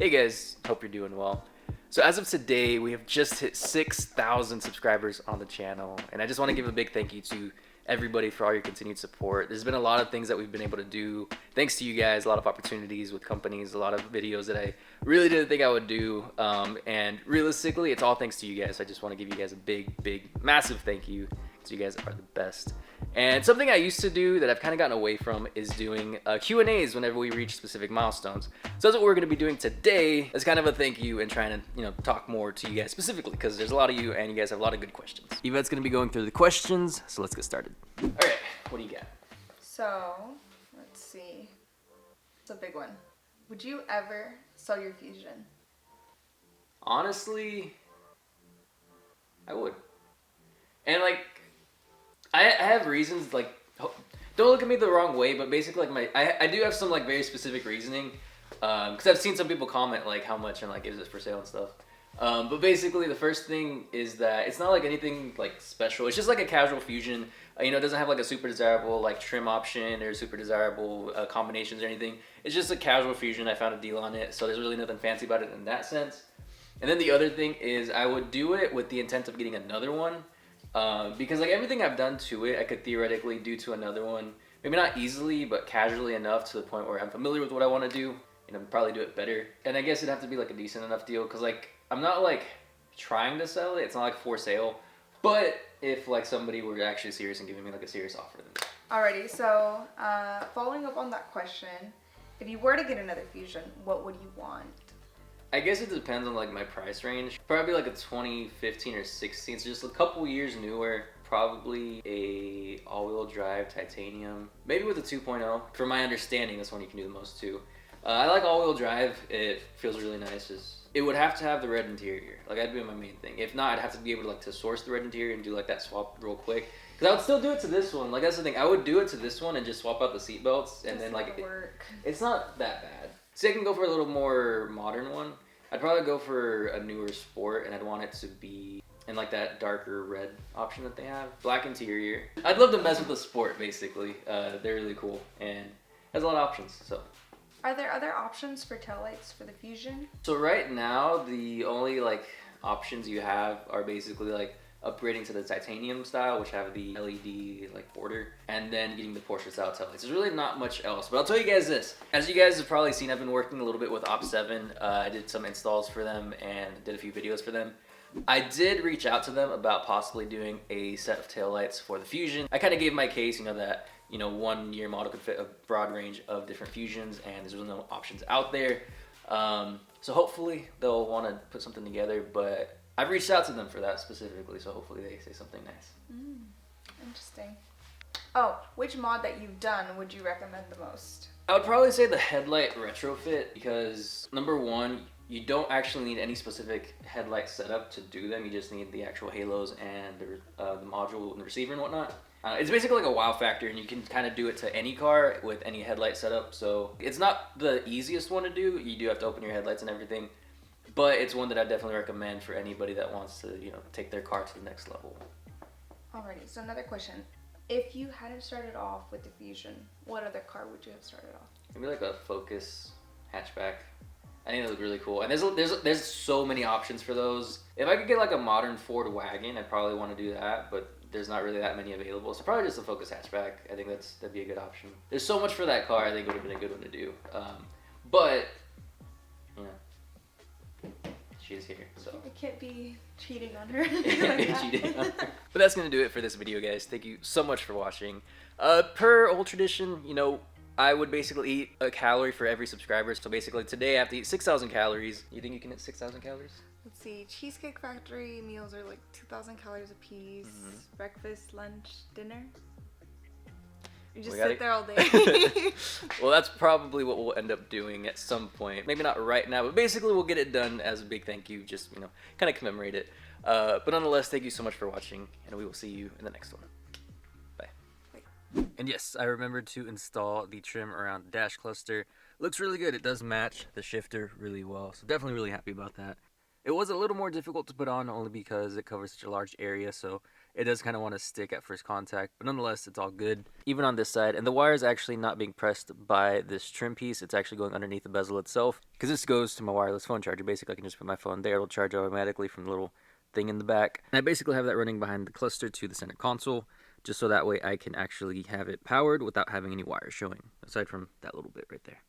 Hey guys, hope you're doing well. So as of today, we have just hit 6,000 subscribers on the channel, and I just want to give a big thank you to everybody for all your continued support. There's been a lot of things that we've been able to do thanks to you guys, a lot of opportunities with companies, a lot of videos that I really didn't think I would do, and realistically, it's all thanks to you guys. I just want to give you guys a big, massive thank you, because you guys are the best. And something I used to do that I've kind of gotten away from is doing Q&As whenever we reach specific milestones. So that's what we're going to be doing today as kind of a thank you and trying to, talk more to you guys specifically, because there's a lot of you and you guys have a lot of good questions. Yvette's going to be going through the questions, so let's get started. All right, what do you got? So, let's see. It's a big one. Would you ever sell your Fusion? Honestly, I would. And I have reasons, don't look at me the wrong way, but basically, I do have some, very specific reasoning, because I've seen some people comment, how much and, is this for sale and stuff. But basically, the first thing is that it's not, anything, special. It's just, a casual Fusion. It doesn't have, a super desirable, trim option or super desirable combinations or anything. It's just a casual Fusion. I found a deal on it, so there's really nothing fancy about it in that sense. And then the other thing is I would do it with the intent of getting another one. Because everything I've done to it, I could theoretically do to another one. Maybe not easily, but casually enough to the point where I'm familiar with what I want to do. Probably do it better. And I guess it'd have to be a decent enough deal, because I'm not trying to sell it. It's not for sale. But if somebody were actually serious and giving me a serious offer, then. Alrighty, so following up on that question, if you were to get another Fusion, what would you want? I guess it depends on my price range. Probably a 2015 or 16, so just a couple years newer. Probably a all-wheel drive titanium, maybe with a 2.0. For my understanding, that's one you can do the most too. I like all-wheel drive. It feels really nice. It would have to have the red interior. That'd be my main thing. If not, I'd have to be able to source the red interior and do that swap real quick. Because I would still do it to this one. That's the thing. I would do it to this one and just swap out the seat belts, and then it's not that bad. See, I can go for a little more modern one. I'd probably go for a newer Sport, and I'd want it to be in that darker red option that they have. Black interior. I'd love to mess with the Sport, basically. They're really cool, and has a lot of options, so. Are there other options for taillights for the Fusion? So right now, the only options you have are basically upgrading to the titanium style, which have the LED border, and then getting the Porsche style taillights. There's really not much else, but I'll tell you guys this. As you guys have probably seen, I've been working a little bit with Op7. I did some installs for them and did a few videos for them. I did reach out to them about possibly doing a set of taillights for the Fusion. I kind of gave my case, that 1 year model could fit a broad range of different Fusions, and there's really no options out there. So hopefully they'll want to put something together, but I've reached out to them for that specifically, so hopefully they say something nice. Interesting. Oh, which mod that you've done would you recommend the most? I would probably say the headlight retrofit, because number one, you don't actually need any specific headlight setup to do them. You just need the actual halos and the module and the receiver and whatnot. It's basically a wow factor, and you can kind of do it to any car with any headlight setup. So it's not the easiest one to do. You do have to open your headlights and everything. But it's one that I definitely recommend for anybody that wants to, take their car to the next level. Alrighty, so another question. If you hadn't started off with the Fusion, what other car would you have started off? Maybe a Focus hatchback. I think that look really cool. And there's so many options for those. If I could get a modern Ford wagon, I'd probably want to do that, but there's not really that many available. So probably just a Focus hatchback. I think that'd be a good option. There's so much for that car. I think it would have been a good one to do. But she's here, so. I can't be cheating on her. Cheating on her. But that's going to do it for this video, guys. Thank you so much for watching. Per old tradition, I would basically eat a calorie for every subscriber. So basically today I have to eat 6,000 calories. You think you can hit 6,000 calories? Let's see. Cheesecake Factory meals are 2,000 calories a piece. Mm-hmm. Breakfast, lunch, dinner. You just sit there all day. Well, that's probably what we'll end up doing at some point. Maybe not right now, but basically we'll get it done as a big thank you. Just, kind of commemorate it. But nonetheless, thank you so much for watching, and we will see you in the next one. Bye. And yes, I remembered to install the trim around the dash cluster. Looks really good. It does match the shifter really well, so definitely really happy about that. It was a little more difficult to put on only because it covers such a large area, so it does kind of want to stick at first contact, but nonetheless, it's all good. Even on this side, and the wire is actually not being pressed by this trim piece. It's actually going underneath the bezel itself, because this goes to my wireless phone charger. Basically, I can just put my phone there. It'll charge automatically from the little thing in the back. And I basically have that running behind the cluster to the center console, just so that way I can actually have it powered without having any wires showing, aside from that little bit right there.